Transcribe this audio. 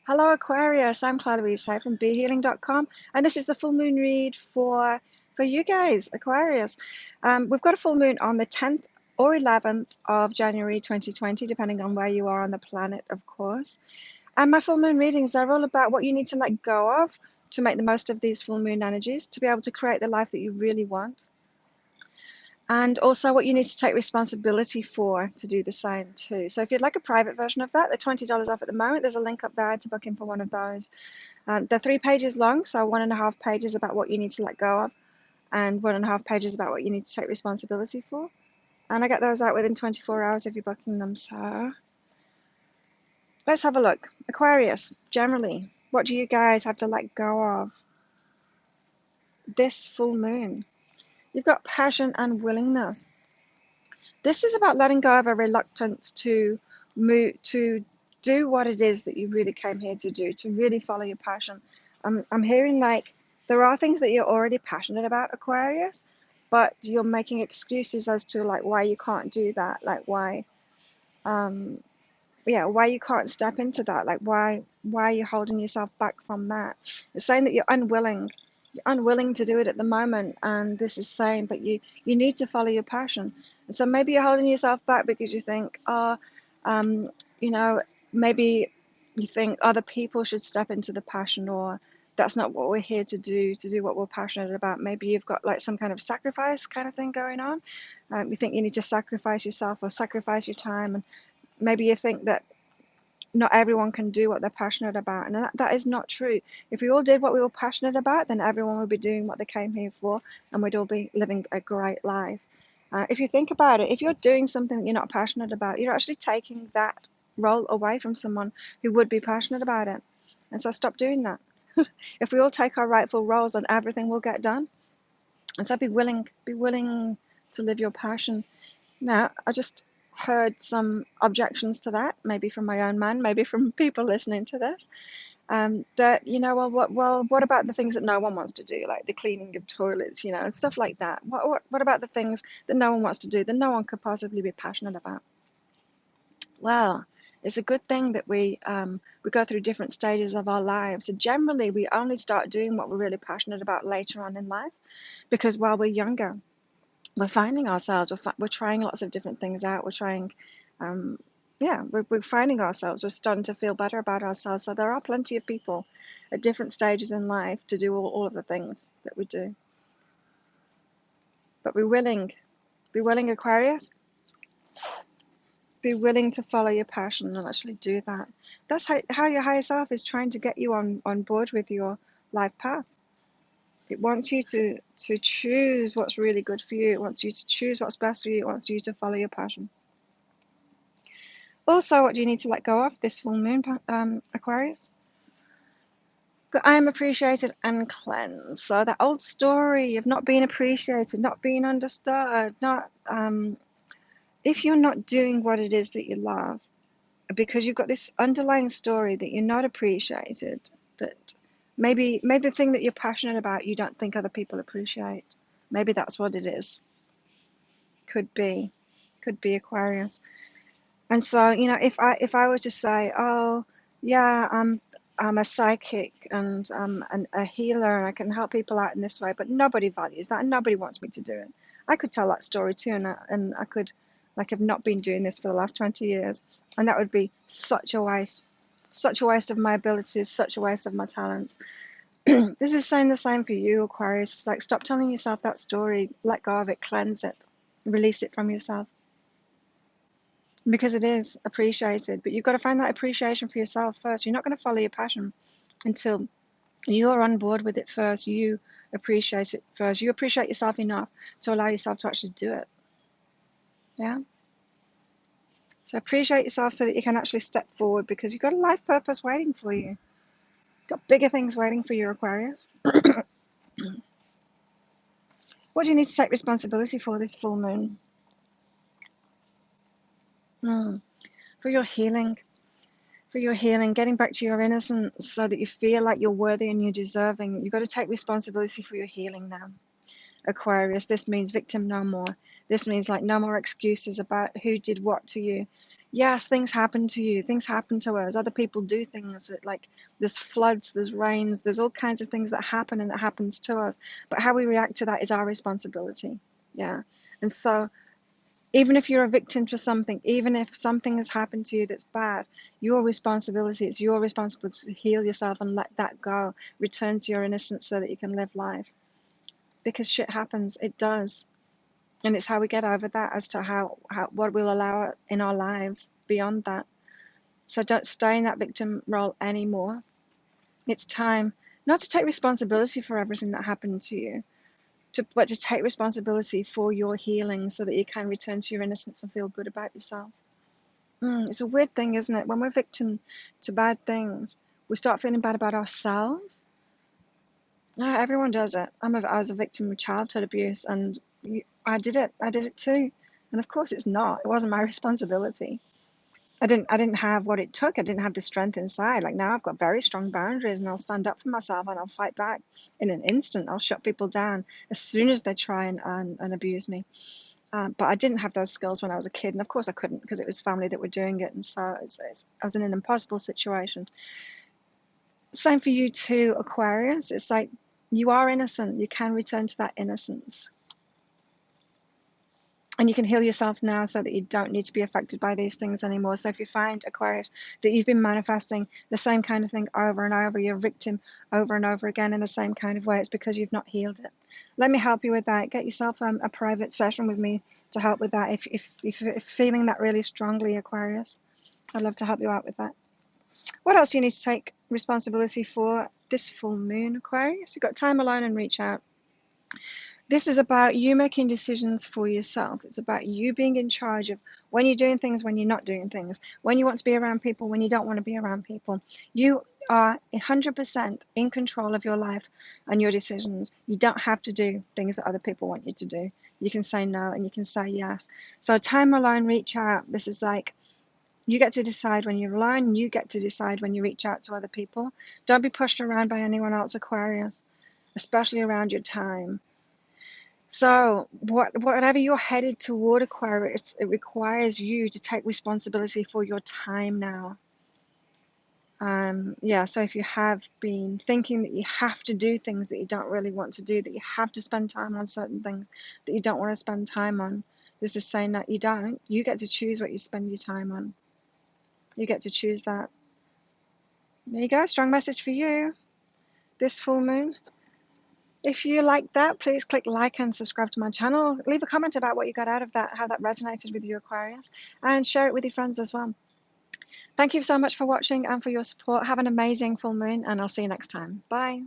Hello Aquarius, I'm Louise here from BeHealing.com, and this is the full moon read for you guys, Aquarius. We've got a full moon on the 10th or 11th of January 2020, depending on where you are on the planet, of course. And my full moon readings, they're all about what you need to let go of to make the most of these full moon energies, to be able to create the life that you really want. And also what you need to take responsibility for to do the same too. So if you'd like a private version of that, they're $20 off at the moment. There's a link up there to book in for one of those. They're 3 pages long, so 1.5 pages about what you need to let go of, and 1.5 pages about what you need to take responsibility for. And I get those out within 24 hours if you're booking them. So let's have a look. Aquarius, generally, what do you guys have to let go of this full moon? You've got passion and willingness. This is about letting go of a reluctance to move, to do what it is that you really came here to do, to really follow your passion. I'm hearing like there are things that you're already passionate about, Aquarius, but you're making excuses as to like why you can't do that, like why, why you can't step into that, like why you're holding yourself back from that. It's saying that you're unwilling. You're unwilling to do it at the moment, and this is saying, but you need to follow your passion. And so maybe you're holding yourself back because you think, um, you know, maybe you think other people should step into the passion, or that's not what we're here to do what we're passionate about. Maybe you've got like some kind of sacrifice kind of thing going on. You think you need to sacrifice yourself or sacrifice your time, and maybe you think that not everyone can do what they're passionate about, and that is not true. If we all did what we were passionate about, then everyone would be doing what they came here for, and we'd all be living a great life. If you think about it, if you're doing something that you're not passionate about, you're actually taking that role away from someone who would be passionate about it. And so stop doing that. If we all take our rightful roles, then everything will get done. And so be willing to live your passion. Now, I just heard some objections to that, maybe from my own man, maybe from people listening to this. That, what about the things that no one wants to do, like the cleaning of toilets, and stuff like that? What about the things that no one wants to do, that no one could possibly be passionate about? Well, it's a good thing that we go through different stages of our lives. So generally, we only start doing what we're really passionate about later on in life, because while we're younger, we're finding ourselves, we're trying lots of different things out. We're trying, we're finding ourselves. We're starting to feel better about ourselves. So there are plenty of people at different stages in life to do all of the things that we do. But be willing, Aquarius. Be willing to follow your passion and actually do that. That's how your higher self is trying to get you on board with your life path. It wants you to choose what's really good for you. It wants you to choose what's best for you. It wants you to follow your passion. Also, what do you need to let go of this full moon, Aquarius? I am appreciated and cleansed. So that old story of not being appreciated, not being understood, not if you're not doing what it is that you love, because you've got this underlying story that you're not appreciated, that maybe the thing that you're passionate about you don't think other people appreciate. Maybe that's what it is. Could be Aquarius. And so, if I were to say, oh yeah, I'm a psychic and a healer and I can help people out in this way, but nobody values that and nobody wants me to do it. I could tell that story too, and I could, like, have not been doing this for the last 20 years, and that would be such a waste of my abilities, such a waste of my talents. This is saying the same for you, Aquarius. It's like, stop telling yourself that story, let go of it, cleanse it, release it from yourself. Because it is appreciated, but you've got to find that appreciation for yourself first. You're not going to follow your passion until you're on board with it first. You appreciate it first. You appreciate yourself enough to allow yourself to actually do it. Yeah? So appreciate yourself so that you can actually step forward, because you've got a life purpose waiting for you. You've got bigger things waiting for you, Aquarius. What do you need to take responsibility for this full moon? For your healing. Getting back to your innocence so that you feel like you're worthy and you're deserving. You've got to take responsibility for your healing now, Aquarius. This means victim no more. This means like no more excuses about who did what to you. Yes, things happen to you, things happen to us, other people do things, like there's floods, there's rains, there's all kinds of things that happen and that happens to us. But how we react to that is our responsibility. Yeah. And so even if you're a victim to something, even if something has happened to you that's bad, your responsibility, it's your responsibility to heal yourself and let that go. Return to your innocence so that you can live life. Because shit happens, it does. And it's how we get over that as to how what we'll allow in our lives beyond that. So don't stay in that victim role anymore. It's time not to take responsibility for everything that happened to you, but to take responsibility for your healing so that you can return to your innocence and feel good about yourself. It's a weird thing, isn't it? When we're victim to bad things, we start feeling bad about ourselves. Everyone does it. I was a victim of childhood abuse, and I did it. I did it too. And of course, it's not. It wasn't my responsibility. I didn't have what it took. I didn't have the strength inside. Like now I've got very strong boundaries and I'll stand up for myself and I'll fight back in an instant. I'll shut people down as soon as they try and abuse me. But I didn't have those skills when I was a kid, and of course I couldn't because it was family that were doing it, and so I was in an impossible situation. Same for you too, Aquarius. It's like you are innocent. You can return to that innocence. And you can heal yourself now so that you don't need to be affected by these things anymore. So if you find, Aquarius, that you've been manifesting the same kind of thing over and over, you're a victim over and over again in the same kind of way, it's because you've not healed it. Let me help you with that. Get yourself a private session with me to help with that. If you're feeling that really strongly, Aquarius, I'd love to help you out with that. What else do you need to take responsibility for this full moon, Aquarius? You've got time alone and reach out. This is about you making decisions for yourself. It's about you being in charge of when you're doing things, when you're not doing things, when you want to be around people, when you don't want to be around people. You are 100% in control of your life and your decisions. You don't have to do things that other people want you to do. You can say no and you can say yes. So time alone, reach out. This is like you get to decide when you're alone. You get to decide when you reach out to other people. Don't be pushed around by anyone else, Aquarius, especially around your time. So whatever you're headed toward, Aquarius, it requires you to take responsibility for your time now. Yeah, so if you have been thinking that you have to do things that you don't really want to do, that you have to spend time on certain things that you don't want to spend time on, this is saying that you don't. You get to choose what you spend your time on. You get to choose that. There you go, strong message for you this full moon. If you like that, please click like and subscribe to my channel. Leave a comment about what you got out of that, how that resonated with you, Aquarius, and share it with your friends as well. Thank you so much for watching and for your support. Have an amazing full moon, and I'll see you next time. Bye.